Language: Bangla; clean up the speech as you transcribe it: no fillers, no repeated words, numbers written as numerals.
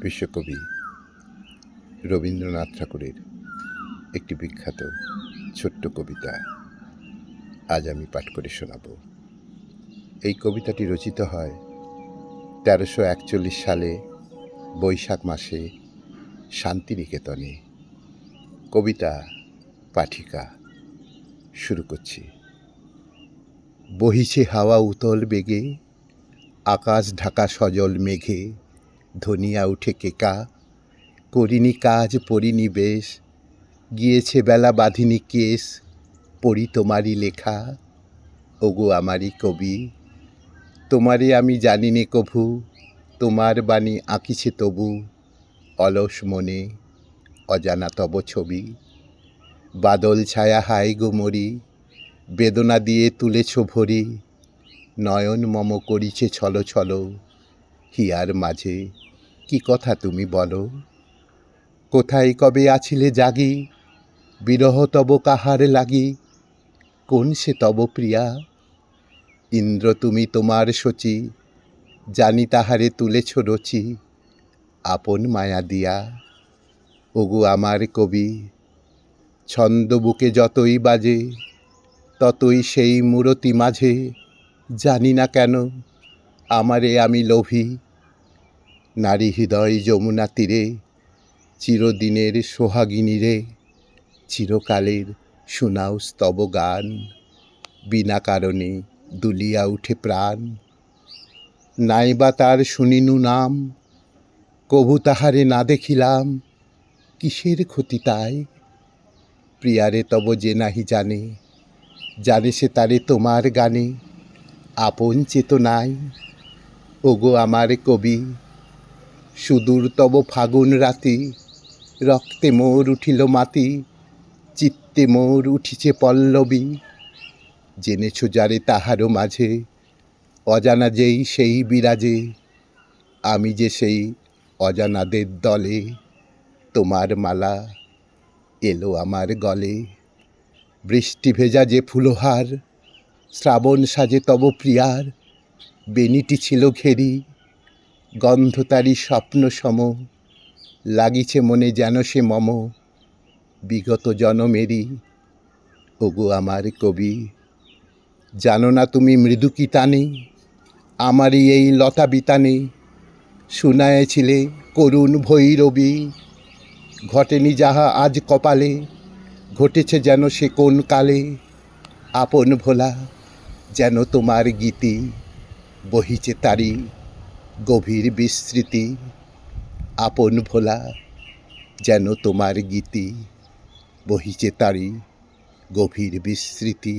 বিশ্বকবি রবীন্দ্রনাথ ঠাকুরের একটি বিখ্যাত ছোট্ট কবিতা আজ আমি পাঠ করে শোনাব। এই কবিতাটি রচিত হয় ১৩৪১ সালে বৈশাখ মাসে শান্তিনিকেতনে। কবিতা পাঠিকা শুরু করছি। বহিছে হাওয়া উতল বেগে, আকাশ ঢাকা সজল মেঘে, ধনিয়া উঠে কেকা, করিনি কাজ পড়িনি বেশ, গিয়েছে বেলা বাঁধিনি কেশ, পড়ি তোমারই লেখা। ওগো আমারই কবি, তোমারে আমি জানিনে কভু, তোমার বাণী আঁকিছে তবু অলস মনে অজানা তব ছবি। বাদল ছায়া হাই গো মরি, বেদনা দিয়ে তুলেছ ভরি, নয়ন মম করিছে ছলো ছলো, হিয়ার মাঝে কি কথা তুমি বলো। কোথায় কবে আছিলে জাগি, বিরহ তব কাহার লাগি, কোন সে তব প্রিয়া। ইন্দ্র তুমি তোমার শচী, জানি তাহারে তুলেছ রচি, আপন মায়া দিয়া। ওগো আমার কবি, ছন্দ বুকে যতই বাজে, ততই সেই মূরতি মাঝে, জানি না কেন আমারে আমি লোভী। নারী হৃদয় যমুনা তীরে, চিরদিনের সোহাগিনী রে, চিরকালের শোনাও স্তব গান, বিনা কারণে দুলিয়া উঠে প্রাণ। নাইবা তার শুনিনু নাম, কভু তাহারে না দেখিলাম, কিসের ক্ষতি তাই। প্রিয়ারে তব যে নাহি জানে, জানে সে তারে তোমার গানে, আপন চেতনায়। ওগো আমার কবি, সুদূর তব ফাগুন রাতি, রক্তে মোর উঠিল মাতি, চিত্তে মোর উঠিছে পল্লবী। জেনেছ যারে তাহারও মাঝে, অজানা যেই সেই বিরাজে, আমি যে সেই অজানাদের দলে। তোমার মালা এলো আমার গলে, বৃষ্টি ভেজা যে ফুলহার, শ্রাবণ সাজে তব প্রিয়ার, বেনিটি ছিল ঘেরি, গন্ধ তারি স্বপ্ন সম, লাগিছে মনে যেন সে মম বিগত জনমেরি। ওগো আমার কবি, জানো না তুমি মৃদু কি টানে, আমারই এই লতা বিতানে, শুনায়েছিলে করুণ ভৈরবী। ঘটেনি যাহা আজ কপালে, ঘটেছে যেন সে কোন কালে, আপন ভোলা যেন তোমার গীতি, বহিছে তারি গভীর বিস্মৃতি। আপন ভোলা যেন তোমার গীতি, বহিছে তারি গভীর বিস্মৃতি।